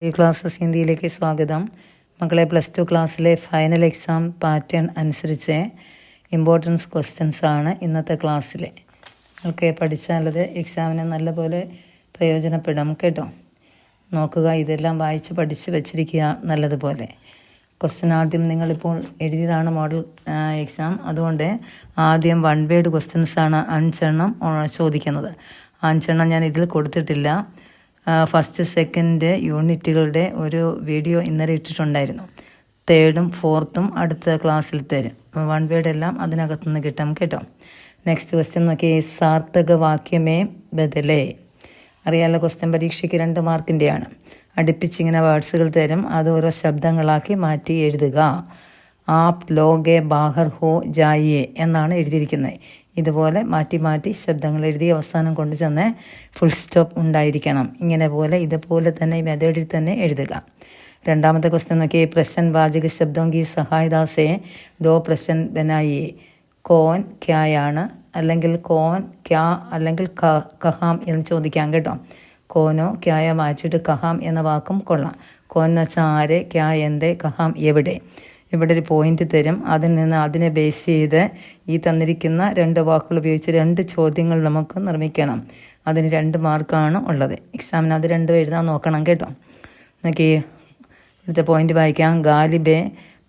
ഈ ക്ലാസ്സസ് ഹിന്ദിയിലേക്ക് സ്വാഗതം. മക്കളെ, +2 ക്ലാസ്സിലെ ഫൈനൽ എക്സാം പാറ്റേൺ അനുസരിച്ച് ഇമ്പോർട്ടൻസ് ക്വസ്റ്റ്യൻസ് ആണ് ഇന്നത്തെ ക്ലാസ്സിൽ. നിങ്ങൾക്ക് പഠിച്ചാലത് എക്സാമിന് നല്ലപോലെ പ്രയോജനപ്പെടും കേട്ടോ. നോക്കുക, ഇതെല്ലാം വായിച്ച് പഠിച്ച് വെച്ചിരിക്കുക നല്ലതുപോലെ. ക്വസ്റ്റ്യൻ ആദ്യം നിങ്ങളിപ്പോൾ എഴുതിയതാണ് മോഡൽ എക്സാം. അതുകൊണ്ട് ആദ്യം 1 വേർഡ് ക്വസ്റ്റ്യൻസാണ് 5 എണ്ണം ചോദിക്കുന്നത്. 5 എണ്ണം ഞാൻ ഇതിൽ കൊടുത്തിട്ടില്ല. ഫസ്റ്റ് സെക്കൻഡ് യൂണിറ്റുകളുടെ ഒരു വീഡിയോ ഇന്നലെ ഇട്ടിട്ടുണ്ടായിരുന്നു. 3rd 4th അടുത്ത ക്ലാസ്സിൽ തരും. 1 വേർഡ് എല്ലാം അതിനകത്തുനിന്ന് കിട്ടും കേട്ടോ. നെക്സ്റ്റ് ക്വസ്റ്റ്യൻ നോക്കി, സാർത്ഥക വാക്യമേ ബദലേ. അറിയാലോ, ക്വസ്റ്റ്യൻ പരീക്ഷയ്ക്ക് 2 മാർക്കിൻ്റെയാണ്. അടുപ്പിച്ചിങ്ങനെ വേർഡ്സുകൾ തരും, അത് ഓരോ ശബ്ദങ്ങളാക്കി മാറ്റി എഴുതുക. ആപ് ലോകെ ബാഹർ ഹോ ജായിയെ എന്നാണ് എഴുതിയിരിക്കുന്നത്. ഇതുപോലെ മാറ്റി മാറ്റി ശബ്ദങ്ങൾ എഴുതി അവസാനം കൊണ്ട് ചെന്ന് ഫുൾ സ്റ്റോപ്പ് ഉണ്ടായിരിക്കണം. ഇതുപോലെ തന്നെ ഈ മെത്തേഡിൽ തന്നെ എഴുതുക. രണ്ടാമത്തെ ക്വസ്റ്റ്യൻ നോക്കി, പ്രശ്ൻ വാചക ശബ്ദോങ്കി സഹായദാസെ ദോ പ്രശ്ൻ ബനായിയെ. കോൻ ക്യായാണ്, അല്ലെങ്കിൽ കോൻ ക്യാ, അല്ലെങ്കിൽ കഹാം എന്ന് ചോദിക്കാം കേട്ടോ. കോനോ ക്യായോ മാറ്റിയിട്ട് കഹാം എന്ന വാക്കും കൊള്ളാം. കോൻ എന്ന് വെച്ചാൽ ആര്, ക്യാ എന്ത്, കഹാം എവിടെ. ഇവിടെ ഒരു പോയിന്റ് തരും, അതിൽ നിന്ന് അതിനെ ബേസ് ചെയ്ത് ഈ തന്നിരിക്കുന്ന 2 വാക്കുകൾ ഉപയോഗിച്ച് 2 ചോദ്യങ്ങൾ നമുക്ക് നിർമ്മിക്കണം. അതിന് 2 മാർക്കാണ് ഉള്ളത്. എക്സാമിന് അത് 2 എഴുതാൻ നോക്കണം കേട്ടോ. നോക്കി, ഇവിടുത്തെ പോയിന്റ് വായിക്കാം. ഗാലിബെ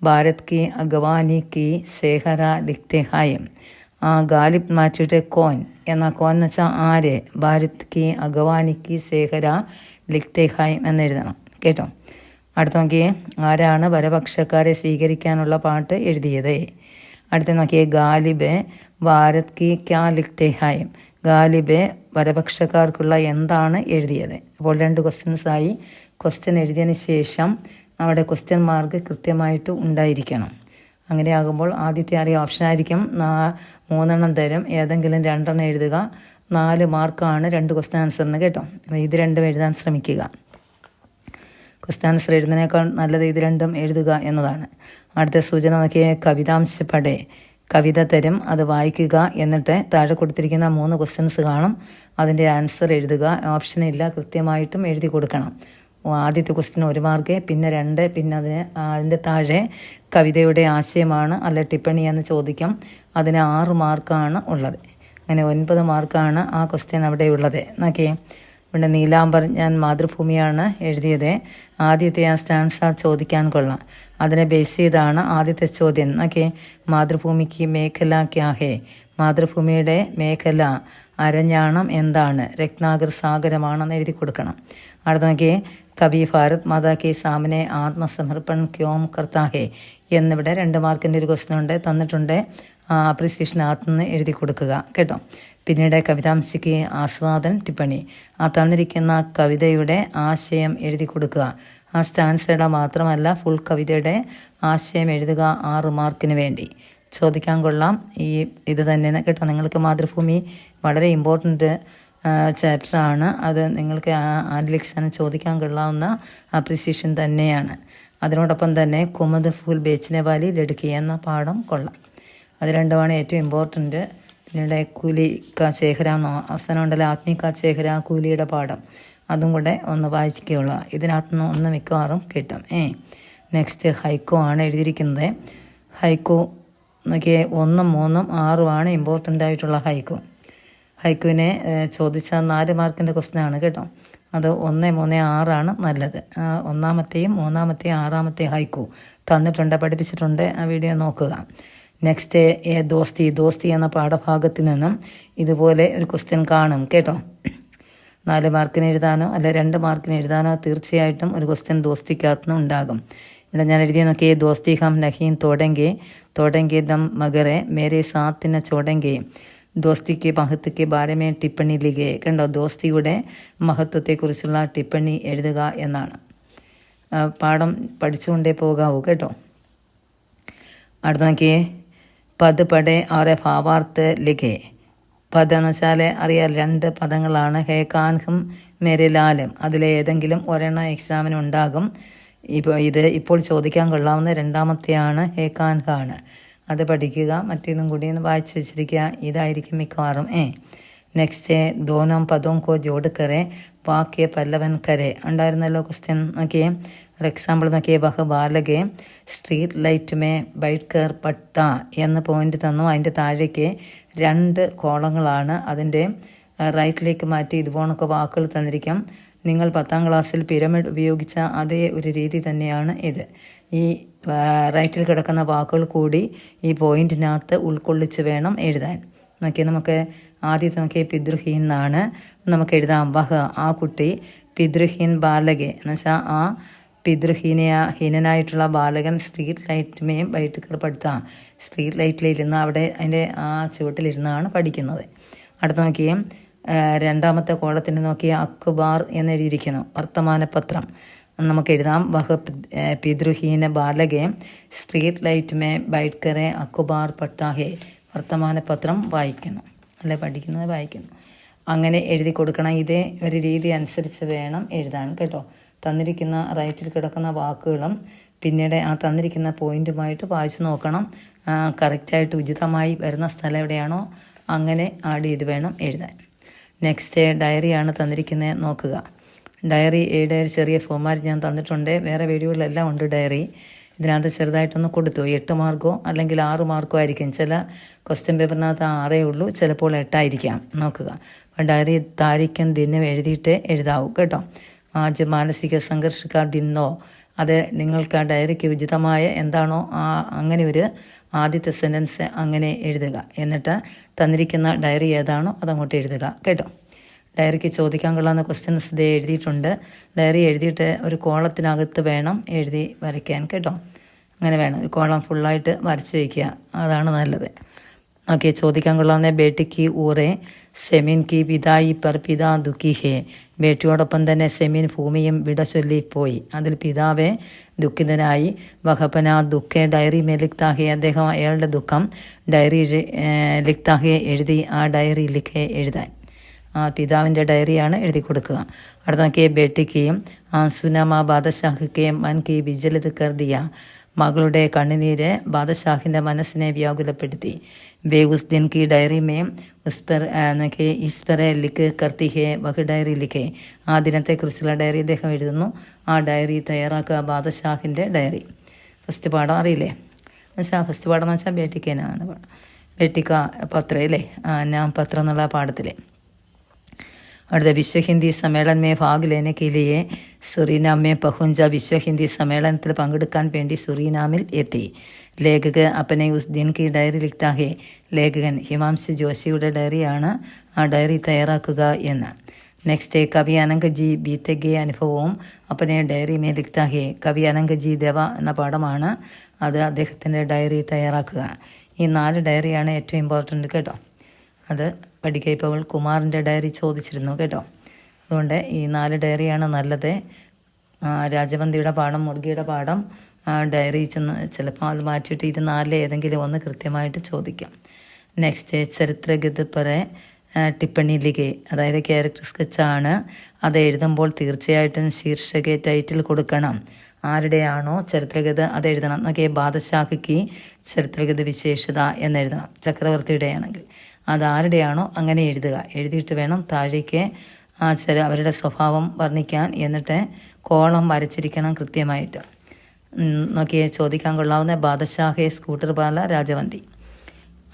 ഭാരത് കി അഗവാനി കി സേഹര ലിഖ്തെ ഹായം. ഗാലിബ് മാറ്റിയിട്ട് കോൻ എന്ന, കോൻ എന്ന് വെച്ചാൽ ആര്, ഭാരത് കി അഗവാനി കി സേഹര ലിഖ്തെ ഹായം എന്നെഴുതണം കേട്ടോ. അടുത്ത നോക്കിയേ, ആരാണ് വരപക്ഷക്കാരെ സ്വീകരിക്കാനുള്ള പാട്ട് എഴുതിയത്. അടുത്ത നോക്കിയേ, ഗാലിബ് ഭാരത് കി ക്യാ ലിഖ്തെ ഹായം. ഗാലിബ് വരപക്ഷക്കാർക്കുള്ള എന്താണ് എഴുതിയത്. അപ്പോൾ 2 ക്വസ്റ്റ്യൻസായി. ക്വസ്റ്റ്യൻ എഴുതിയതിന് ശേഷം അവിടെ ക്വസ്റ്റ്യൻ മാർക്ക് കൃത്യമായിട്ട് ഉണ്ടായിരിക്കണം. അങ്ങനെ ആകുമ്പോൾ ആദ്യത്തെ അറിയ ഓപ്ഷൻ ആയിരിക്കും. 3 എണ്ണം തരും, ഏതെങ്കിലും 2 എണ്ണം എഴുതുക. 4 മാർക്കാണ് 2 ക്വസ്റ്റ്യൻ ആൻസറിന് കേട്ടോ. ഇത് 2 എഴുതാൻ ശ്രമിക്കുക. ക്വസ്റ്റ്യൻ ആൻസർ എഴുതുന്നതിനേക്കാൾ നല്ലത് ഇത് 2 എഴുതുക എന്നതാണ്. അടുത്ത സൂചന നോക്കിയ, കവിതാംശ പടേ. കവിത തരും, അത് വായിക്കുക. എന്നിട്ട് താഴെ കൊടുത്തിരിക്കുന്ന 3 ക്വസ്റ്റ്യൻസ് കാണും, അതിൻ്റെ ആൻസർ എഴുതുക. ഓപ്ഷൻ ഇല്ല, കൃത്യമായിട്ടും എഴുതി കൊടുക്കണം. ആദ്യത്തെ ക്വസ്റ്റ്യൻ 1 മാർക്ക്, പിന്നെ 2, പിന്നെ അതിൻ്റെ താഴെ കവിതയുടെ ആശയമാണ് അല്ല ടിപ്പണി എന്ന് ചോദിക്കാം. അതിന് 6 മാർക്കാണ് ഉള്ളത്. അങ്ങനെ 9 മാർക്കാണ് ആ ക്വസ്റ്റ്യൻ അവിടെ ഉള്ളത്. നോക്കിയേ, ഇവിടെ നീലാംബർ, ഞാൻ മാതൃഭൂമിയാണ് എഴുതിയത്. ആദ്യത്തെ ആ സ്റ്റാൻസ ചോദിക്കാൻ കൊള്ളാം. അതിനെ ബേസ് ചെയ്താണ് ആദ്യത്തെ ചോദ്യം. ഓക്കെ, മാതൃഭൂമിക്ക് മേഖല ക്യാ ഹേ. മാതൃഭൂമിയുടെ മേഖല അരഞ്ഞാണം എന്താണ്, രത്നാകർ സാഗരമാണെന്ന് എഴുതി കൊടുക്കണം. അടുത്ത നോക്കിയേ, കവി ഭാരത് മാതാ കെ സാമനെ ആത്മസമർപ്പൺ ക്യോം കർത്താ ഹേ എന്നിവിടെ 2 മാർക്കിൻ്റെ ഒരു ക്വസ്റ്റ്യൻ ഉണ്ട്, തന്നിട്ടുണ്ട്. അപ്രിസിയേഷൻ ആത്മെന്ന് എഴുതി കൊടുക്കുക കേട്ടോ. പിന്നീട് കവിതാംശയ്ക്ക് ആസ്വാദൻ ടിപ്പണി. തന്നിരിക്കുന്ന കവിതയുടെ ആശയം എഴുതി കൊടുക്കുക. ആ സ്റ്റാൻസയുടെ മാത്രമല്ല, ഫുൾ കവിതയുടെ ആശയം എഴുതുക. 6 മാർക്കിന് വേണ്ടി ചോദിക്കാൻ കൊള്ളാം. ഇത് തന്നെ കേട്ടോ. നിങ്ങൾക്ക് മാതൃഭൂമി വളരെ ഇമ്പോർട്ടൻ്റ് ചാപ്റ്ററാണ്. അത് നിങ്ങൾക്ക് ആനുവൽ എക്സാമിന് ചോദിക്കാൻ കൊള്ളാവുന്ന അപ്രിസിയേഷൻ തന്നെയാണ്. അതിനോടൊപ്പം തന്നെ കുമത് ഫൂൽ ബേച്ചിനെ വാലി ലടുക്കി എന്ന പാഠം കൊള്ളാം. അത് 2മാണ് ഏറ്റവും ഇമ്പോർട്ടൻ്റ്. പിന്നീട് കൂലി കാ ചേഹര അവസാനം ഉണ്ടല്ലോ, ആത്മീ കാ ചേഹര, കൂലിയുടെ പാഠം. അതും കൂടെ ഒന്ന് വായിക്കുകയുള്ളൂ. ഇതിനകത്തുനിന്ന് 1 മിക്കവാറും കിട്ടും. നെക്സ്റ്റ് ഹൈക്കോ ആണ് എഴുതിയിരിക്കുന്നത്. ഹൈക്കോ നോക്കിയേ, 1, 3, 6 ഇമ്പോർട്ടൻ്റ് ആയിട്ടുള്ള ഹൈക്കോ. ഹൈക്കുവിനെ ചോദിച്ചാൽ 4 മാർക്കിൻ്റെ ക്വസ്റ്റ്യൻ ആണ് കേട്ടോ. അത് 1, 3, 6 നല്ലത്. 1ാമത്തെയും 3ാമത്തെയും 6ാമത്തെയും ഹൈക്കു തന്നിട്ടുണ്ട്, പഠിപ്പിച്ചിട്ടുണ്ട്. ആ വീഡിയോ നോക്കുക. നെക്സ്റ്റ് ദോസ്തി എന്ന പാഠഭാഗത്തിൽ നിന്നും ഇതുപോലെ ഒരു ക്വസ്റ്റ്യൻ കാണും കേട്ടോ. 4 മാർക്കിന് എഴുതാനോ അല്ല 2 മാർക്കിന് എഴുതാനോ തീർച്ചയായിട്ടും ഒരു ക്വസ്റ്റ്യൻ ദോസ്തിക്കകത്തുനിന്ന് ഉണ്ടാകും. ഇവിടെ ഞാൻ എഴുതിയ നോക്കിയേ, ദോസ്തി ഹം നഹീൻ തോടെങ്കെ ദം മഗറെ മേരെ സാത്തിന ചോടെങ്കെ ദോസ്തിക്ക് മഹത്വയ്ക്ക് ബാരമേ ടിപ്പണി ലിഖേ. കണ്ടോ, ദോസ്തിയുടെ മഹത്വത്തെക്കുറിച്ചുള്ള ടിപ്പണി എഴുതുക എന്നാണ്. പാഠം പഠിച്ചുകൊണ്ടേ പോകാവൂ കേട്ടോ. അടുത്ത നോക്കിയേ, പദ് പടേ അവരെ ഭാവാർത്ഥ ലിഖേ. പദം എന്ന് വെച്ചാൽ അറിയാം, 2 പദങ്ങളാണ്. ഹേ കാൻഹും മേരെ ലാലും. അതിലെ ഏതെങ്കിലും ഒരെണ്ണം എക്സാമിന് ഉണ്ടാകും. ഇപ്പോൾ ചോദിക്കാൻ കൊള്ളാവുന്ന 2ാമത്തെയാണ് ഹേ കാൻഹാണ്. അത് പഠിക്കുക. മറ്റേതും കൂടി ഒന്ന് വായിച്ച് വെച്ചിരിക്കുക. ഇതായിരിക്കും മിക്കവാറും. നെക്സ്റ്റ് ദോനോം പദോം കോ ജോഡ് കരെ വാക്യ പല്ലവൻ കരെ ഉണ്ടായിരുന്നല്ലോ ക്വസ്റ്റ്യൻ. നോക്കിയേ ഒരു എക്സാമ്പിൾ നോക്കിയേ. വഹ ബാലകെ സ്ട്രീറ്റ് ലൈറ്റ് മേ ബൈറ്റ് കർ പട്ട എന്ന പോയിന്റ് തന്നു. അതിൻ്റെ താഴേക്ക് 2 കോളങ്ങളാണ്. അതിൻ്റെ റൈറ്റിലേക്ക് മാറ്റി ഇതുപോലൊക്കെ വാക്കുകൾ തന്നിരിക്കാം. നിങ്ങൾ 10ാം ക്ലാസ്സിൽ പിരമിഡ് ഉപയോഗിച്ച അതേ ഒരു രീതി തന്നെയാണ് ഇത്. ഈ റൈറ്റിൽ കിടക്കുന്ന വാക്കുകൾ കൂടി ഈ പോയിന്റിനകത്ത് ഉൾക്കൊള്ളിച്ച് വേണം എഴുതാൻ. നോക്കിയാൽ നമുക്ക് ആദ്യത്തെ നോക്കിയാൽ പിതൃഹീൻ എന്നാണ്. നമുക്ക് എഴുതാം വഹ ആ കുട്ടി പിതൃഹീൻ ബാലകെ എന്ന് വെച്ചാൽ ആ ഹീനനായിട്ടുള്ള ബാലകൻ സ്ട്രീറ്റ് ലൈറ്റ് ബൈറ്റ് കർ പഠിത്താം. സ്ട്രീറ്റ് ലൈറ്റിലിരുന്ന് അവിടെ അതിൻ്റെ ആ ചുവട്ടിലിരുന്നാണ് പഠിക്കുന്നത്. അടുത്ത് നോക്കിയേ രണ്ടാമത്തെ കോളത്തിന് നോക്കിയ അക്ബാർ എന്നെഴുതിയിരിക്കുന്നു. വർത്തമാനപത്രം നമുക്ക് എഴുതാം. വഹ പിതൃഹീന ബാലകെ സ്ട്രീറ്റ് ലൈറ്റ് ബൈറ്റ് കറെ അക്ബാർ പഠിത്താഹേ. വർത്തമാനപത്രം വായിക്കുന്നു അല്ലെ പഠിക്കുന്നത് വായിക്കുന്നു. അങ്ങനെ എഴുതി കൊടുക്കണം. ഇതേ ഒരു രീതി അനുസരിച്ച് വേണം എഴുതാൻ കേട്ടോ. തന്നിരിക്കുന്ന റൈറ്റിൽ കിടക്കുന്ന വാക്കുകളും പിന്നീട് ആ തന്നിരിക്കുന്ന പോയിന്റുമായിട്ട് വായിച്ച് നോക്കണം. കറക്റ്റായിട്ട് ഉചിതമായി വരുന്ന സ്ഥലം എവിടെയാണോ അങ്ങനെ ആഡ് ചെയ്ത് വേണം എഴുതാൻ. നെക്സ്റ്റ് ഡയറിയാണ് തന്നിരിക്കുന്നത്. നോക്കുക. ഡയറിയുടെ ഒരു ചെറിയ ഫോമാറ്റ് ഞാൻ തന്നിട്ടുണ്ട്. വേറെ വീഡിയോകളിലെല്ലാം ഉണ്ട് ഡയറി. ഇതിനകത്ത് ചെറുതായിട്ടൊന്ന് കൊടുത്തു. 8 മാർക്കോ അല്ലെങ്കിൽ 6 മാർക്കോ ആയിരിക്കും. ചില ക്വസ്റ്റ്യൻ പേപ്പറിനകത്ത് 6 ഉള്ളൂ, ചിലപ്പോൾ 8 ആയിരിക്കാം. നോക്കുക. ഡയറി താരിഖൻ ദിനം എഴുതിയിട്ട് എഴുതാവൂ കേട്ടോ. ആജ് മാനസിക സംഘർഷ ദിനോ അത് നിങ്ങൾക്ക് ആ ഡയറിക്ക് ഉചിതമായ എന്താണോ അങ്ങനെ ഒരു ആദ്യത്തെ സെൻറ്റൻസ് അങ്ങനെ എഴുതുക. എന്നിട്ട് തന്നിരിക്കുന്ന ഡയറി ഏതാണോ അതങ്ങോട്ട് എഴുതുക കേട്ടോ. ഡയറിക്ക് ചോദിക്കാൻ കൊള്ളാവുന്ന ക്വസ്റ്റ്യൻസ് ഇതേ എഴുതിയിട്ടുണ്ട്. ഡയറി എഴുതിയിട്ട് ഒരു കോളത്തിനകത്ത് വേണം എഴുതി വരയ്ക്കാൻ കേട്ടോ. അങ്ങനെ വേണം. ഒരു കോളം ഫുള്ളായിട്ട് വരച്ച് വയ്ക്കുക, അതാണ് നല്ലത്. ഓക്കെ. ചോദിക്കാൻ കൊള്ളാവുന്ന ബേട്ടിക്ക് ഊറെ സെമീൻ കി പിതായി പർ പിതാ ദുഃഖി ഹേ. ബേട്ടിയോടൊപ്പം തന്നെ സെമീൻ ഭൂമിയും വിട ചൊല്ലിപ്പോയി. അതിൽ പിതാവെ ദുഃഖിതനായി. വഹപ്പന ദുഃഖെ ഡയറി മേ ലിഖ്താഹെ. അദ്ദേഹം അയാളുടെ ദുഃഖം ഡയറി ലിഖ്താഹെ എഴുതി. ആ ഡയറി ലിഖെ എഴുതാൻ. ആ പിതാവിൻ്റെ ഡയറിയാണ് എഴുതി കൊടുക്കുക. അടുത്ത നോക്കിയേ ബേട്ടിക്ക് സുനമ ബാദഷാഹിക്കെ മൻ കി വിജലിത് കർദിയ. മകളുടെ കണ്ണുനീര് ബാദഷാഹിൻ്റെ മനസ്സിനെ വ്യാകുലപ്പെടുത്തി. ബേ ഉസ് ദിൻ കി ഡയറി മേ ഇസ്പെറെ ലിഖ് കർത്തി ഹേ വഹ് ഡയറി ലിഖെ. ആ ദിനത്തെക്കുറിച്ചുള്ള ഡയറി അദ്ദേഹം എഴുതുന്നു. ആ ഡയറി തയ്യാറാക്കുക. ബാദഷാഹിൻ്റെ ഡയറി. ഫസ്റ്റ് പാഠം അറിയില്ലേ? എന്നുവെച്ചാൽ ഫസ്റ്റ് പാഠം എന്ന് വെച്ചാൽ ബേട്ടിക്കേനാണ്. ബേട്ടിക്ക പത്രം അല്ലേ? ഞാൻ പത്രം എന്നുള്ള പാഠത്തിലെ അടുത്ത വിശ്വ ഹിന്ദി സമ്മേളൻ മേ ഭാഗ് ലേനെ കെ ലിയെ സുറീനാം മേ പഹുഞ്ച. വിശ്വ ഹിന്ദി സമ്മേളനത്തിൽ പങ്കെടുക്കാൻ വേണ്ടി സുറീനാമിൽ എത്തി. ലേഖക് അപ്പനെ ഉസ് ദിൻ കി ഡയറി ലിഖ്താ ഹേ. ലേഖകൻ ഹിമാംശു ജോഷിയുടെ ഡയറിയാണ്. ആ ഡയറി തയ്യാറാക്കുക എന്ന്. നെക്സ്റ്റ് കവി അനങ്ക് ജി ബീത്തെ അനുഭവവും അപ്പനെ ഡയറി മേ ലിഖ്താ ഹേ. കവി അനങ്ക് ജി ദേവ എന്ന പാഠമാണ്. അത് അദ്ദേഹത്തിൻ്റെ ഡയറി തയ്യാറാക്കുക. ഈ 4 ഡയറിയാണ് ഏറ്റവും ഇമ്പോർട്ടൻ്റ് കേട്ടോ. അത് പഠിക്കുക. ഇപ്പോൾ കുമാറിൻ്റെ ഡയറി ചോദിച്ചിരുന്നു കേട്ടോ. അതുകൊണ്ട് ഈ 4 ഡയറിയാണ് നല്ലത്. രാജവന്തിയുടെ പാഠം, മുർഗിയുടെ പാഠം ഡയറി ചെന്ന് ചിലപ്പോൾ അത് മാറ്റിയിട്ട് ഇത് 4 ഏതെങ്കിലും ഒന്ന് കൃത്യമായിട്ട് ചോദിക്കാം. നെക്സ്റ്റ് ചരിത്രഗത് പറെ ടിപ്പണി ലിഖെ. അതായത് ക്യാരക്ടർ സ്കെച്ചാണ്. അത് എഴുതുമ്പോൾ തീർച്ചയായിട്ടും ശീർഷക ടൈറ്റിൽ കൊടുക്കണം. ആരുടെയാണോ ചരിത്രഗത അത് എഴുതണം. നോക്കിയേ ബാദഷാഹിക്ക് ചരിത്രഗത വിശേഷത എന്നെഴുതണം. ചക്രവർത്തിയുടെ ആണെങ്കിൽ അത് ആരുടെയാണോ അങ്ങനെ എഴുതുക. എഴുതിയിട്ട് വേണം താഴേക്ക് അവരുടെ സ്വഭാവം വർണ്ണിക്കാൻ. എന്നിട്ട് കോളം വരച്ചിരിക്കണം കൃത്യമായിട്ട്. നോക്കിയേ ചോദിക്കാൻ കൊള്ളാവുന്ന ബാദഷാഹെ സ്കൂട്ടർ പാല രാജവന്തി.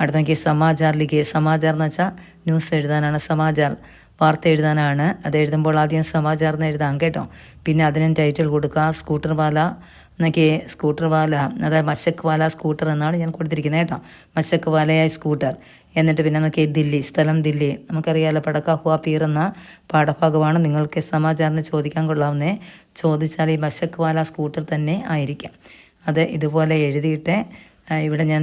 അടുത്ത നോക്കിയേ സമാചാർ ലിഖെ. സമാചാർ എന്ന് വെച്ചാൽ ന്യൂസ് എഴുതാനാണ്. സമാചാർ വാർത്ത എഴുതാനാണ്. അത് എഴുതുമ്പോൾ ആദ്യം സമാചാർ എന്ന് എഴുതാം കേട്ടോ. പിന്നെ അതിനും ടൈറ്റിൽ കൊടുക്കുക. സ്കൂട്ടർ വാല എന്നൊക്കെ. സ്കൂട്ടർ വാല അതായത് മശക്ക് വാല സ്കൂട്ടർ എന്നാണ് ഞാൻ കൊടുത്തിരിക്കുന്നത് കേട്ടോ. മശക്ക് വാലയായ സ്കൂട്ടർ. എന്നിട്ട് പിന്നെ നോക്കിയേ ദില്ലി, സ്ഥലം ദില്ലി. നമുക്കറിയാമല്ലോ പടക്ക ഹുവാ പീർ എന്ന പാഠഭാഗമാണ് നിങ്ങൾക്ക് സമാചാറിന് ചോദിക്കാൻ കൊള്ളാവുന്നേ. ചോദിച്ചാൽ ഈ മശക്ക് വാല സ്കൂട്ടർ തന്നെ ആയിരിക്കാം. അത് ഇതുപോലെ എഴുതിയിട്ട് ഇവിടെ ഞാൻ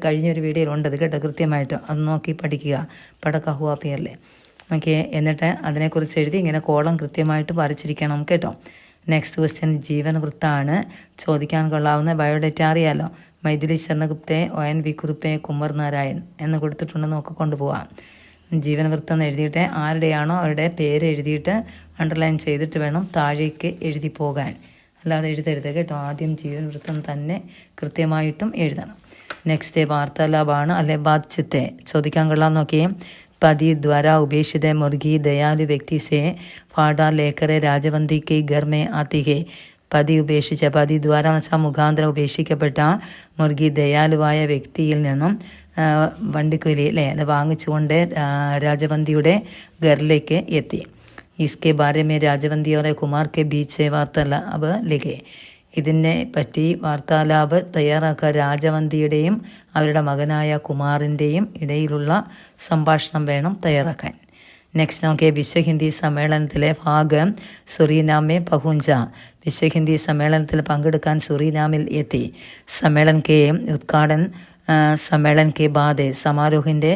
കഴിഞ്ഞൊരു വീഡിയോയിലുണ്ട് അത് കേട്ടോ. കൃത്യമായിട്ട് അത് നോക്കി പഠിക്കുക. പടക്ക ഹുവാ പീറിലെ ഓക്കെ. എന്നിട്ട് അതിനെക്കുറിച്ച് എഴുതി ഇങ്ങനെ കോളം കൃത്യമായിട്ട് വരച്ചിരിക്കണം കേട്ടോ. നെക്സ്റ്റ് ക്വസ്റ്റ്യൻ ജീവൻ വൃത്താണ്. ചോദിക്കാൻ കൊള്ളാവുന്ന ബയോഡേറ്റ അറിയാലോ. മൈഥിലി ശരണഗുപ്തെ, ONV കുറുപ്പെ, കുമാർ നാരായൺ എന്ന് കൊടുത്തിട്ടുണ്ട്. നോക്കിക്കൊണ്ട് പോവാം. ജീവൻ വൃത്തം എഴുതിയിട്ട് ആരുടെയാണോ അവരുടെ പേര് എഴുതിയിട്ട് അണ്ടർലൈൻ ചെയ്തിട്ട് വേണം താഴേക്ക് എഴുതി പോകാൻ. അല്ലാതെ എഴുതരുത് കേട്ടോ. ആദ്യം ജീവൻ വൃത്തം തന്നെ കൃത്യമായിട്ടും എഴുതണം. നെക്സ്റ്റ് വാർത്താലാഭാണ് അല്ലെ ബാധ്യത്തെ. ചോദിക്കാൻ കൊള്ളാൻ നോക്കിയേ. पति द्वारा उपेक्षित मुर्गी दयालु व्यक्ति से फाड़ा लेकर राजवंती के घर में आती है. പതി ഉപേക്ഷിച്ച, പതി ദ്വാര എന്ന് വെച്ചാൽ മുഖാന്തരം ഉപേക്ഷിക്കപ്പെട്ട മുർഗി ദയാലുവായ വ്യക്തിയിൽ നിന്നും വണ്ടിക്കൂലി അല്ലേ അത് വാങ്ങിച്ചുകൊണ്ട് രാജവന്തിയുടെ ഘറിലേക്ക് എത്തി. इसके बारे में രാജവന്തി और കുമാർ के बीच വാർത്താലാപ് ലിഖേ. ഇതിനെ പറ്റി വാർത്താലാപ് തയ്യാറാക്കുക രാജവന്തിയുടെയും അവരുടെ മകനായ കുമാറിൻ്റെയും ഇടയിലുള്ള സംഭാഷണം വേണം തയ്യാറാക്കാൻ. നെക്സ്റ്റ് നോക്കിയ വിശ്വ ഹിന്ദി സമ്മേളനത്തിലെ ഭാഗം സുറീനാമെ പഹുഞ്ച. വിശ്വ ഹിന്ദി സമ്മേളനത്തിൽ പങ്കെടുക്കാൻ സുറീനാമിൽ എത്തി. സമ്മേളൻ കെ ഉദ്ഘാടൻ സമ്മേളൻ കെ ബാദ് സമാരോഹിൻ്റെ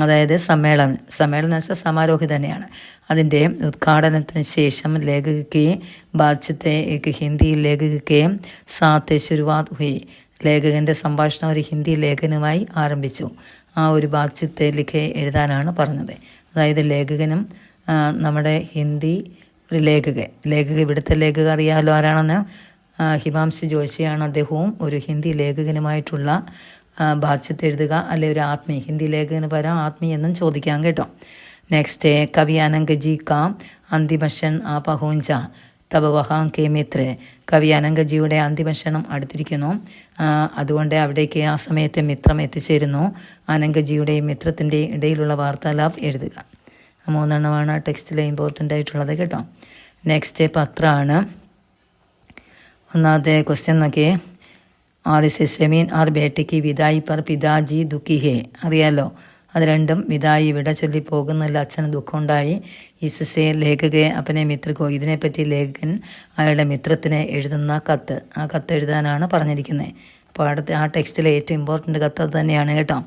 അതായത് സമ്മേളനം എന്ന് വെച്ചാൽ സമാരോഹി തന്നെയാണ്. അതിൻ്റെ ഉദ്ഘാടനത്തിന് ശേഷം ലേഖകയ്ക്ക് ബാധ്യത്തെ ഹിന്ദി ലേഖകയ്ക്ക് സാത്ത് ശുരുവാത് ഹുയി. ലേഖകൻ്റെ സംഭാഷണം ഒരു ഹിന്ദി ലേഖനമായി ആരംഭിച്ചു. ആ ഒരു ബാധ്യത്തെ ലിഖെ എഴുതാനാണ് പറഞ്ഞത്. അതായത് ലേഖകനും നമ്മുടെ ഹിന്ദി ഒരു ലേഖക ഇവിടുത്തെ ലേഖക അറിയാമല്ലോ ആരാണെന്ന്, ഹിമാംശു ജോഷിയാണ്. അദ്ദേഹവും ഒരു ഹിന്ദി ലേഖകനുമായിട്ടുള്ള ബാധ്യത എഴുതുക, അല്ലെ ഒരു ഹിന്ദി ലേഖകന് പരം ആത്മീ എന്നും ചോദിക്കാം കേട്ടോ. നെക്സ്റ്റ് കവി അനങ്കജി കാ അന്തിമഷൻ ആ പഹൂഞ്ച തബ് വഹാം കെ മിത്ര. കവി അനങ്കജിയുടെ അന്തിമക്ഷണം അടുത്തിരിക്കുന്നു, അതുകൊണ്ട് അവിടേക്ക് ആ സമയത്തെ മിത്രം എത്തിച്ചേരുന്നു. അനങ്കജിയുടെയും മിത്രത്തിൻ്റെയും ഇടയിലുള്ള വാർത്താലാപ് എഴുതുക. 3 എണ്ണമാണ് ടെക്സ്റ്റിൽ ഇമ്പോർട്ടൻ്റ് ആയിട്ടുള്ളത് കേട്ടോ. നെക്സ്റ്റ് പത്രമാണ്. ഒന്നാമത്തെ ക്വസ്റ്റ്യൻ നോക്കിയേ. और इसे सेमीन और बेटे की विदाई पर पिताजी दुखी है. അറിയാലോ, അത് രണ്ടും വിദായി വിട ചൊല്ലി പോകുന്നതിൽ അച്ഛന് ദുഃഖമുണ്ടായി. ഇസ്സെ ലേഖകെ അപ്പനെ മിത്രക്കോ. ഇതിനെപ്പറ്റി ലേഖകൻ അയാളുടെ മിത്രത്തിന് എഴുതുന്ന കത്ത്, ആ കത്ത് എഴുതാനാണ് പറഞ്ഞിരിക്കുന്നത്. അപ്പോൾ ആ ടെക്സ്റ്റിലെ ഏറ്റവും ഇമ്പോർട്ടൻ്റ് കത്ത് അത് തന്നെയാണ് കേട്ടോ.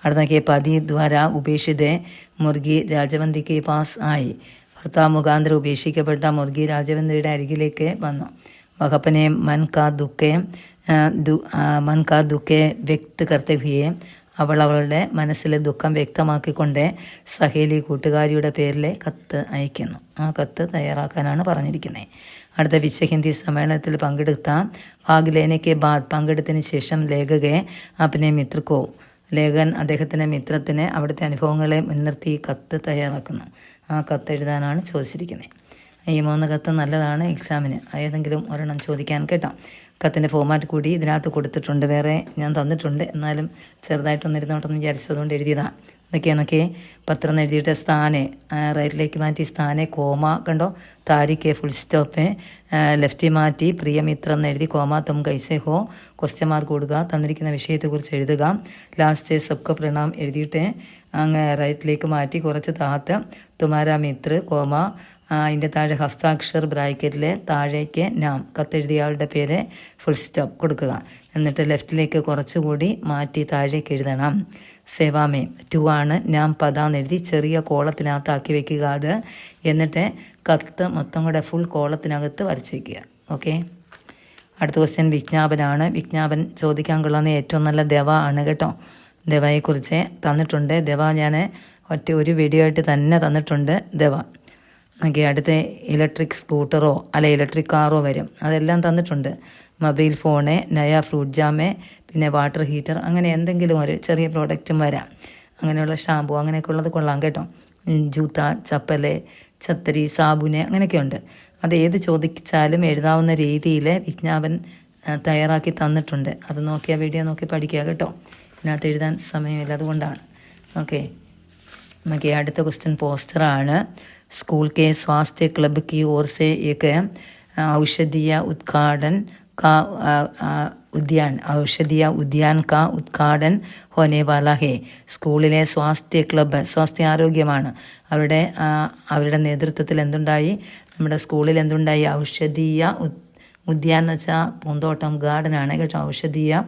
അടുത്ത നോക്കിയ പതി ദ്വാര ഉപേക്ഷിത മുർഗി രാജവന്തിക്ക് പാസ് ആയി. ഭർത്താവ് മുഖാന്തരം ഉപേക്ഷിക്കപ്പെട്ട മുർഗി രാജവന്തിയുടെ അരികിലേക്ക് വന്നു. വഹപ്പനെ മൻ കാ ദുഃഖെ വ്യക്ത് കർത്തെ ഹുയെ. അവൾ അവളുടെ മനസ്സിലെ ദുഃഖം വ്യക്തമാക്കിക്കൊണ്ട് സഹേലി കൂട്ടുകാരിയുടെ പേരിൽ കത്ത് അയക്കുന്നു. ആ കത്ത് തയ്യാറാക്കാനാണ് പറഞ്ഞിരിക്കുന്നത്. അടുത്ത വിശ്വ ഹിന്ദി സമ്മേളനത്തിൽ പങ്കെടുത്ത ഭാഗ് ലേനയ്ക്ക് ബാദ് പങ്കെടുത്തതിന് ശേഷം ലേഖകെ അപ്പനെ മിത്രക്കോ. ലേഖകൻ അദ്ദേഹത്തിൻ്റെ മിത്രത്തിന് അവിടുത്തെ അനുഭവങ്ങളെ മുൻനിർത്തി കത്ത് തയ്യാറാക്കുന്നു. ആ കത്ത് എഴുതാനാണ് ചോദിച്ചിരിക്കുന്നത്. ഈ 3 കത്ത് നല്ലതാണ് എക്സാമിന്, ഏതെങ്കിലും ഒരെണ്ണം ചോദിക്കാൻ കേട്ടോ. കത്തിൻ്റെ ഫോമാറ്റ് കൂടി ഇതിനകത്ത് കൊടുത്തിട്ടുണ്ട്, വേറെ ഞാൻ തന്നിട്ടുണ്ട്, എന്നാലും ചെറുതായിട്ടൊന്നിരുന്നോട്ടെന്ന് വിചാരിച്ചതുകൊണ്ട് എഴുതിയതാണ്. ഇതൊക്കെയാണൊക്കെ പത്രം എഴുതിയിട്ട് സ്ഥാനെ റൈറ്റിലേക്ക് മാറ്റി സ്ഥാനെ കോമ കണ്ടോ, താരിക്ക് ഫുൾ സ്റ്റോപ്പ് ലെഫ്റ്റ് മാറ്റി പ്രിയമിത്രം എന്ന് എഴുതി കോമ തും കൈസേ ഹോ ക്വസ്റ്റ്യൻ മാർക്ക് കൊടുക്കുക. തന്നിരിക്കുന്ന വിഷയത്തെക്കുറിച്ച് എഴുതുക. ലാസ്റ്റ് സബ്ക പ്രണാം എഴുതിയിട്ട് അങ്ങ് റൈറ്റിലേക്ക് മാറ്റി കുറച്ച് താത്ത് തുമാരാ മിത്ര കോമ അതിൻ്റെ താഴെ ഹസ്താക്ഷർ ബ്രാക്കറ്റിൽ താഴേക്ക് നാം കത്തെഴുതിയ ആളുടെ പേര് ഫുൾ സ്റ്റോപ്പ് കൊടുക്കുക. എന്നിട്ട് ലെഫ്റ്റിലേക്ക് കുറച്ചുകൂടി മാറ്റി താഴേക്ക് എഴുതണം. സേവാമേ 2 ആണ്. നാം പദാന്ന് എഴുതി ചെറിയ കോളത്തിനകത്താക്കി വെക്കുക അത്. എന്നിട്ട് കത്ത് മൊത്തം കൂടെ ഫുൾ കോളത്തിനകത്ത് വരച്ച് വയ്ക്കുക. ഓക്കെ. അടുത്ത ക്വസ്റ്റ്യൻ വിജ്ഞാപനാണ്. വിജ്ഞാപൻ ചോദിക്കാൻ കൊള്ളുന്ന ഏറ്റവും നല്ല ദവ ആണ് കേട്ടോ. ദവയെക്കുറിച്ച് തന്നിട്ടുണ്ട്. ദവ ഞാൻ ഒരു വീഡിയോ ആയിട്ട് തന്നെ തന്നിട്ടുണ്ട് ദവ. ഓക്കെ. അടുത്ത ഇലക്ട്രിക് സ്കൂട്ടറോ അല്ല ഇലക്ട്രിക് കാറോ വരും, അതെല്ലാം തന്നിട്ടുണ്ട്. മൊബൈൽ ഫോണ്, നയ ഫ്രൂട്ട് ജാമ്, പിന്നെ വാട്ടർ ഹീറ്റർ, അങ്ങനെ എന്തെങ്കിലും ഒരു ചെറിയ പ്രോഡക്റ്റും വരാം. അങ്ങനെയുള്ള ഷാമ്പു അങ്ങനെയൊക്കെ ഉള്ളത് കൊള്ളാം കേട്ടോ. ജൂത്ത, ചപ്പല്, ഛത്തരി, സാബുന് അങ്ങനെയൊക്കെ ഉണ്ട്. അത് ഏത് ചോദിച്ചാലും എഴുതാവുന്ന രീതിയിൽ വിജ്ഞാപൻ തയ്യാറാക്കി തന്നിട്ടുണ്ട്. അത് നോക്കിയാൽ വീഡിയോ നോക്കി പഠിക്കുക കേട്ടോ. ഇതിനകത്ത് എഴുതാൻ സമയമില്ല, അതുകൊണ്ടാണ്. ഓക്കെ. നമുക്ക് അടുത്ത ക്വസ്റ്റ്യൻ പോസ്റ്ററാണ്. स्कूल के स्वास्थ्य क्लब की ओर से एक औषधीय उद्यान का उद्घाटन होने वाला है. സ്കൂളിലെ സ്വാസ്ഥ്യ ക്ലബ്ബ്, സ്വാസ്ഥ്യ ആരോഗ്യമാണ്, അവരുടെ നേതൃത്വത്തിൽ എന്തുണ്ടായി, നമ്മുടെ സ്കൂളിൽ എന്തുണ്ടായി, ഔഷധീയ ഉദ്യാൻ എന്ന് വെച്ചാൽ പൂന്തോട്ടം, ഗാർഡനാണ് കേട്ടോ. ഔഷധീയ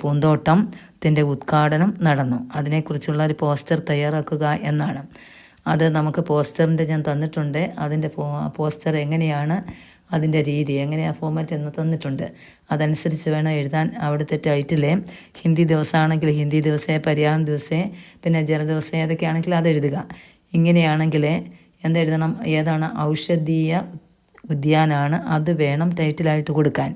പൂന്തോട്ടത്തിൻ്റെ ഉദ്ഘാടനം നടന്നു. അതിനെക്കുറിച്ചുള്ള ഒരു പോസ്റ്റർ തയ്യാറാക്കുക എന്നാണ്. അത് നമുക്ക് പോസ്റ്ററിൻ്റെ ഞാൻ തന്നിട്ടുണ്ട്. അതിൻ്റെ പോസ്റ്റർ എങ്ങനെയാണ്, അതിൻ്റെ രീതി എങ്ങനെയാണ്, ഫോമാറ്റ് എന്ന് തന്നിട്ടുണ്ട്. അതനുസരിച്ച് വേണം എഴുതാൻ. അവിടുത്തെ ടൈറ്റിൽ ഹിന്ദി ദിവസമാണെങ്കിൽ ഹിന്ദി ദിവസേ, പര്യാവൻ ദിവസേ, പിന്നെ ജലദിവസേ ഏതൊക്കെയാണെങ്കിൽ അത് എഴുതുക. ഇങ്ങനെയാണെങ്കിൽ എന്തെഴുതണം, ഏതാണ് ഔഷധീയ ഉദ്യാനാണ്, അത് വേണം ടൈറ്റിലായിട്ട് കൊടുക്കാൻ.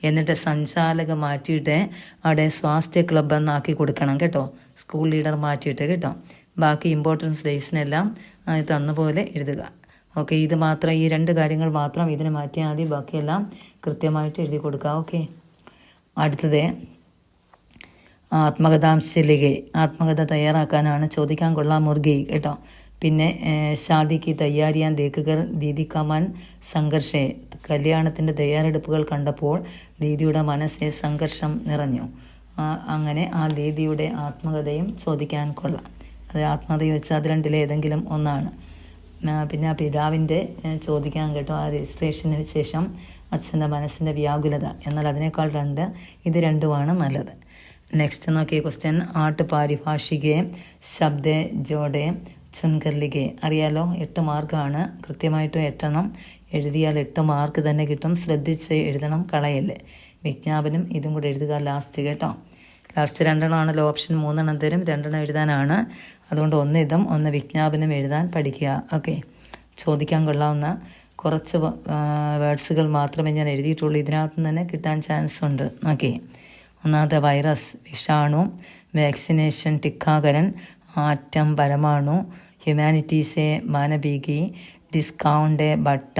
എന്നിട്ട് സഞ്ചാലകം മാറ്റിയിട്ട് അവിടെ സ്വാസ്ഥ്യ ക്ലബ്ബ് എന്നാക്കി കൊടുക്കണം കേട്ടോ. സ്കൂൾ ലീഡർ മാറ്റിയിട്ട് കേട്ടോ. ബാക്കി ഇമ്പോർട്ടൻസ് ഡേയ്സിനെല്ലാം തന്ന പോലെ എഴുതുക. ഓക്കെ, ഇത് മാത്രം, ഈ 2 കാര്യങ്ങൾ മാത്രം ഇതിന് മാറ്റിയാൽ മതി, ബാക്കിയെല്ലാം കൃത്യമായിട്ട് എഴുതി കൊടുക്കുക. ഓക്കെ, അടുത്തത് ആത്മകഥാംശലികെ, ആത്മകഥ തയ്യാറാക്കാനാണ്. ചോദിക്കാൻ കൊള്ളാം മുർഗി കേട്ടോ. പിന്നെ ഷാദിക്ക് തയ്യാറിയാൻ ദേക്കുകൾ ദീദി കമാൻ സംഘർഷേ, കല്യാണത്തിൻ്റെ തയ്യാറെടുപ്പുകൾ കണ്ടപ്പോൾ ദീദിയുടെ മനസ്സിൽ സംഘർഷം നിറഞ്ഞു. അങ്ങനെ ആ ദീദിയുടെ ആത്മകഥയും ചോദിക്കാൻ കൊള്ളാം. അത് ആത്മകഥ വെച്ചാൽ അത് 2 ഏതെങ്കിലും ഒന്നാണ്. പിന്നെ ആ പിതാവിൻ്റെ ചോദിക്കാൻ കേട്ടോ, ആ രജിസ്ട്രേഷന് ശേഷം അച്ഛൻ്റെ മനസ്സിൻ്റെ വ്യാകുലത, എന്നാൽ അതിനേക്കാൾ 2 ഇത് 2മാണ് നല്ലത്. നെക്സ്റ്റ് നോക്കിയ ക്വസ്റ്റ്യൻ, ആട്ട് പാരിഭാഷികെ ശബ്ദ ജോഡെ ചുൻകർലികെ. അറിയാലോ, 8 മാർക്കാണ്. കൃത്യമായിട്ടും 8 എഴുതിയാൽ 8 മാർക്ക് തന്നെ കിട്ടും. ശ്രദ്ധിച്ച് എഴുതണം, കളയല്ലേ. വിജ്ഞാപനം ഇതും കൂടെ എഴുതുക ലാസ്റ്റ് കേട്ടോ. ലാസ്റ്റ് 2 ഓപ്ഷൻ 3 തരും, 2 എഴുതാനാണ്. അതുകൊണ്ട് 1 ഇതും 1 വിജ്ഞാപനം എഴുതാൻ പഠിക്കുക. ഓക്കെ, ചോദിക്കാൻ കൊള്ളാവുന്ന കുറച്ച് വേർഡ്സുകൾ മാത്രമേ ഞാൻ എഴുതിയിട്ടുള്ളൂ. ഇതിനകത്ത് തന്നെ കിട്ടാൻ ചാൻസ് ഉണ്ട്. ഓക്കെ, ഒന്നാമത്തെ വൈറസ്, വിഷാണു. വാക്സിനേഷൻ, ടിക്കാകരൻ. ആറ്റം, പരമാണു. ഹ്യൂമാനിറ്റീസെ, മാനവികി. ഡിസ്കൗണ്ട്, ബട്ട.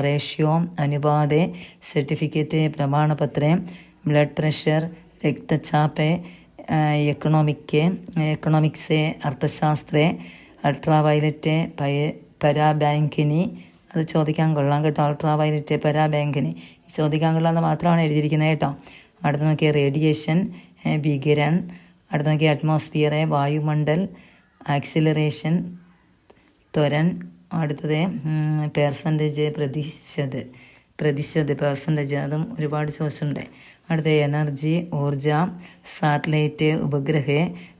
റേഷ്യോ, അനുപാതെ. സർട്ടിഫിക്കറ്റ്, പ്രമാണപത്രേ. ബ്ലഡ് പ്രഷർ, രക്തചാപ്പ്. എക്കണോമിക്സ്, അർത്ഥശാസ്ത്രേ. അൾട്രാവയലറ്റ്, പരാബാങ്കിനി. അത് ചോദിക്കാൻ കൊള്ളാം കേട്ടോ. അൾട്രാവയലറ്റ്, പരാബാങ്കിനി ചോദിക്കാൻ കൊള്ളാമെന്ന് മാത്രമാണ് എഴുതിയിരിക്കുന്നത് കേട്ടോ. അടുത്ത് നോക്കിയ റേഡിയേഷൻ, വികിരൺ. അടുത്ത് നോക്കിയ അറ്റ്മോസ്ഫിയർ, വായുമണ്ഡൽ. ആക്സിലറേഷൻ, ത്വരൻ. അടുത്തത് പെർസെൻറ്റേജ്, പ്രതിശത് പെർസെൻറ്റേജ്, അതും ഒരുപാട് ചോദിച്ചിട്ടുണ്ട്. അടുത്ത എനർജി, ഊർജ. സാറ്റലൈറ്റ്, ഉപഗ്രഹ.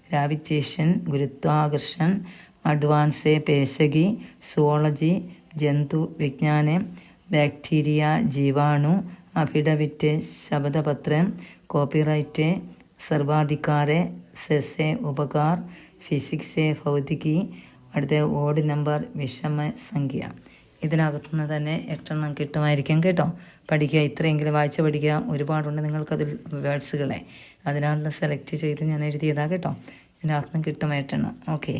ഗ്രാവിറ്റേഷൻ, ഗുരുത്വാകർഷൺ. അഡ്വാൻസ്, പേശകി. സുവോളജി, ജന്തു വിജ്ഞാനം. ബാക്ടീരിയ, ജീവാണു. അഫിഡവിറ്റ്, ശബ്ദപത്രം. കോപ്പിറൈറ്റ്, സർവാധികാരെ. സെസ്, ഉപകാർ. ഫിസിക്സ്, ഭൗതികി. അടുത്ത ഓഡ് നമ്പർ, വിഷമസംഖ്യ. ഇതിനകത്തുനിന്ന് തന്നെ 8 കിട്ടുമായിരിക്കും കേട്ടോ. പഠിക്കുക, ഇത്രയെങ്കിലും വായിച്ച് പഠിക്കുക. ഒരുപാടുണ്ട് നിങ്ങൾക്കതിൽ വേർഡ്സുകളെ, അതിനകത്ത് സെലക്ട് ചെയ്ത് ഞാൻ എഴുതിയതാണ് കേട്ടോ. ഇതിനകത്തുനിന്ന് കിട്ടും 8. ഓക്കെ,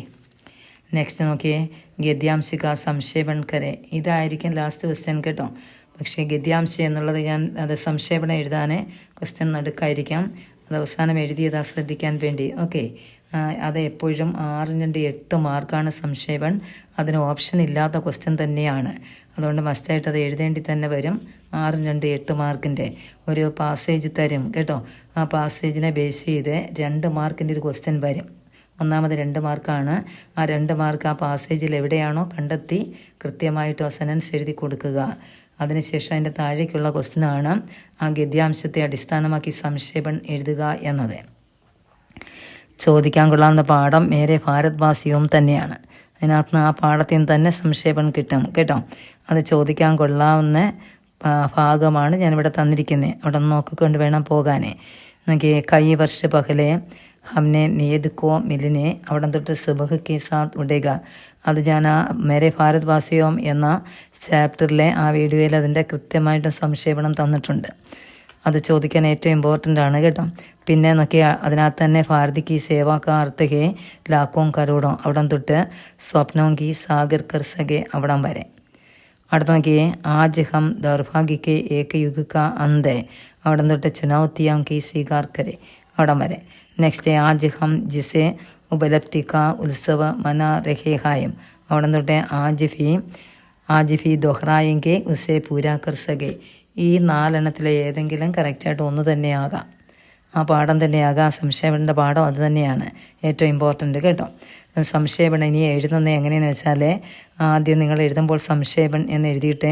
നെക്സ്റ്റ് നോക്കിയേ, ഗദ്യാംശിക സംക്ഷേപൺ കരെ. ഇതായിരിക്കും ലാസ്റ്റ് ക്വസ്റ്റ്യൻ കേട്ടോ. പക്ഷേ ഗദ്യാംശ എന്നുള്ളത് അത് സംക്ഷേപണം എഴുതാൻ ക്വസ്റ്റ്യൻ നടുക്കായിരിക്കാം. അത് അവസാനം എഴുതിയതാ, ശ്രദ്ധിക്കാൻ വേണ്ടി. ഓക്കെ, അത് എപ്പോഴും 6 8 മാർക്കാണ് സംക്ഷേപൺ. അതിന് ഓപ്ഷൻ ഇല്ലാത്ത ക്വസ്റ്റ്യൻ തന്നെയാണ്. അതുകൊണ്ട് മസ്റ്റായിട്ട് അത് എഴുതേണ്ടി തന്നെ വരും. 6 8 മാർക്കിൻ്റെ ഒരു പാസേജ് തരും കേട്ടോ. ആ പാസേജിനെ ബേസ് ചെയ്ത് 2 മാർക്കിൻ്റെ ഒരു ക്വസ്റ്റ്യൻ വരും. ഒന്നാമത് 2 മാർക്കാണ്. ആ 2 മാർക്ക് ആ പാസേജിൽ എവിടെയാണോ കണ്ടെത്തി കൃത്യമായിട്ട് ആ സെനൻസ് എഴുതി കൊടുക്കുക. അതിനുശേഷം അതിൻ്റെ താഴേക്കുള്ള ക്വസ്റ്റ്യനാണ് ആ ഗദ്യാംശത്തെ അടിസ്ഥാനമാക്കി സംക്ഷേപൺ എഴുതുക എന്നത്. ചോദിക്കാൻ കൊള്ളാവുന്ന പാഠം മേരെ ഭാരത് വാസിയും തന്നെയാണ്. അതിനകത്ത് ആ പാഠത്തിൽ നിന്ന് തന്നെ സംക്ഷേപൺ കിട്ടും കേട്ടോ. അത് ചോദിക്കാൻ കൊള്ളാവുന്ന ഭാഗമാണ് ഞാനിവിടെ തന്നിരിക്കുന്നത്. അവിടെ നോക്കിക്കൊണ്ട് വേണം പോകാനേ. നോക്കി, കൈ വർഷ പഹലെ ഹംനെ നീത് കോ മിലിനെ. അവിടെ തൊട്ട് സുബഹ് കെ സാത്ത് ഉടേക. അത് ഞാൻ ആ മേരെ ഭാരത് വാസിയോം എന്ന ചാപ്റ്ററിലെ ആ വീഡിയോയിൽ അതിൻ്റെ കൃത്യമായിട്ട് സംക്ഷേപണം തന്നിട്ടുണ്ട്. അത് ചോദിക്കാൻ ഏറ്റവും ഇമ്പോർട്ടൻ്റ് ആണ് കേട്ടോ. പിന്നെ നോക്കിയ അതിനകത്ത് തന്നെ ഭാരതിക്ക് സേവാ കാ അർത്ഥ ഹേ ലാക്കോം കരോടോ. അവിടം തൊട്ട് സ്വപ്നോം കി സാഗർ കർ സകെ അവിടം വരെ. അടുത്ത് നോക്കിയേ, ആജ് ഹം ദൗർഭാഗ്യക്ക് ഏക യുഗ് കാ അന്ത്. അവിടം തൊട്ട് ചുനൗത്തിയാം കി സ്വീകാർ കരെ അവിടം വരെ. നെക്സ്റ്റ്, ആജ് ഹം ജിസെ ഉപലബ്ധി കാ ഉത്സവ മനാ രഹേ ഹായം. അവിടം തൊട്ട് ആജ് ഭി ദോഹ്റായെങ്കിൽ ഉസെ പൂരാ കർ സകെ. ഈ 4 ഏതെങ്കിലും കറക്റ്റായിട്ട് ഒന്ന് തന്നെയാകാം. ആ പാഠം തന്നെയാകാം. സംക്ഷേപണൻ്റെ പാഠം അത് തന്നെയാണ് ഏറ്റവും ഇമ്പോർട്ടൻ്റ് കേട്ടോ. സംക്ഷേപണം ഇനി എഴുതുന്നത് എങ്ങനെയെന്ന് വെച്ചാൽ, ആദ്യം നിങ്ങൾ എഴുതുമ്പോൾ സംക്ഷേപൺ എന്ന് എഴുതിയിട്ട്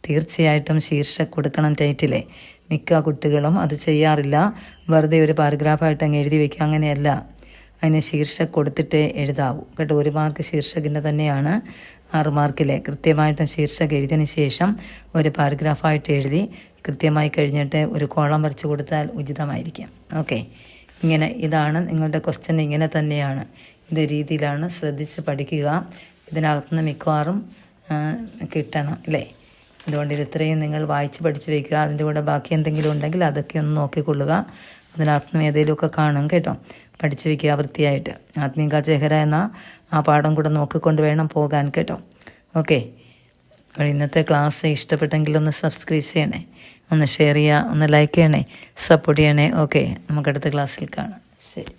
തീർച്ചയായിട്ടും ശീർഷകം കൊടുക്കണം, ടൈറ്റിലെ. മിക്ക കുട്ടികളും അത് ചെയ്യാറില്ല. വെറുതെ ഒരു പാരഗ്രാഫായിട്ട് അങ്ങ് എഴുതി വയ്ക്കുക. അങ്ങനെയല്ല, അതിന് ശീർഷകം കൊടുത്തിട്ട് എഴുതാവൂ കേട്ടോ. 1 മാർക്ക് ശീർഷകിൻ്റെ തന്നെയാണ്. 6 മാർക്കിലെ കൃത്യമായിട്ടും ശീർഷകം എഴുതിയതിന് ശേഷം ഒരു പാരഗ്രാഫായിട്ട് എഴുതി കൃത്യമായി കഴിഞ്ഞിട്ട് ഒരു കോളം വരച്ച് കൊടുത്താൽ ഉചിതമായിരിക്കും. ഓക്കെ, ഇതാണ് നിങ്ങളുടെ ക്വസ്റ്റ്യൻ. ഇങ്ങനെ തന്നെയാണ്, ഇതേ രീതിയിലാണ്. ശ്രദ്ധിച്ച് പഠിക്കുക. ഇതിനകത്തുനിന്ന് മിക്കവാറും കിട്ടണം അല്ലേ. അതുകൊണ്ട് ഇത്രയും നിങ്ങൾ വായിച്ച് പഠിച്ച് വയ്ക്കുക. അതിൻ്റെ കൂടെ ബാക്കി എന്തെങ്കിലും ഉണ്ടെങ്കിൽ അതൊക്കെ ഒന്ന് നോക്കിക്കൊള്ളുക. അതിനകത്തുനിന്ന് ഏതെങ്കിലുമൊക്കെ കാണും കേട്ടോ. പഠിച്ചു വയ്ക്കുക വൃത്തിയായിട്ട്. ആത്മീക ചെഹര എന്ന ആ പാഠം കൂടെ നോക്കിക്കൊണ്ട് വേണം പോകാൻ കേട്ടോ. ഓക്കെ, അപ്പോൾ ഇന്നത്തെ ക്ലാസ് ഇഷ്ടപ്പെട്ടെങ്കിൽ ഒന്ന് സബ്സ്ക്രൈബ് ചെയ്യണേ, ഒന്ന് ഷെയർ ചെയ്യുക, ഒന്ന് ലൈക്ക് ചെയ്യണേ, സപ്പോർട്ട് ചെയ്യണേ. ഓക്കെ, നമുക്കടുത്ത ക്ലാസ്സിൽ കാണാം. ശരി.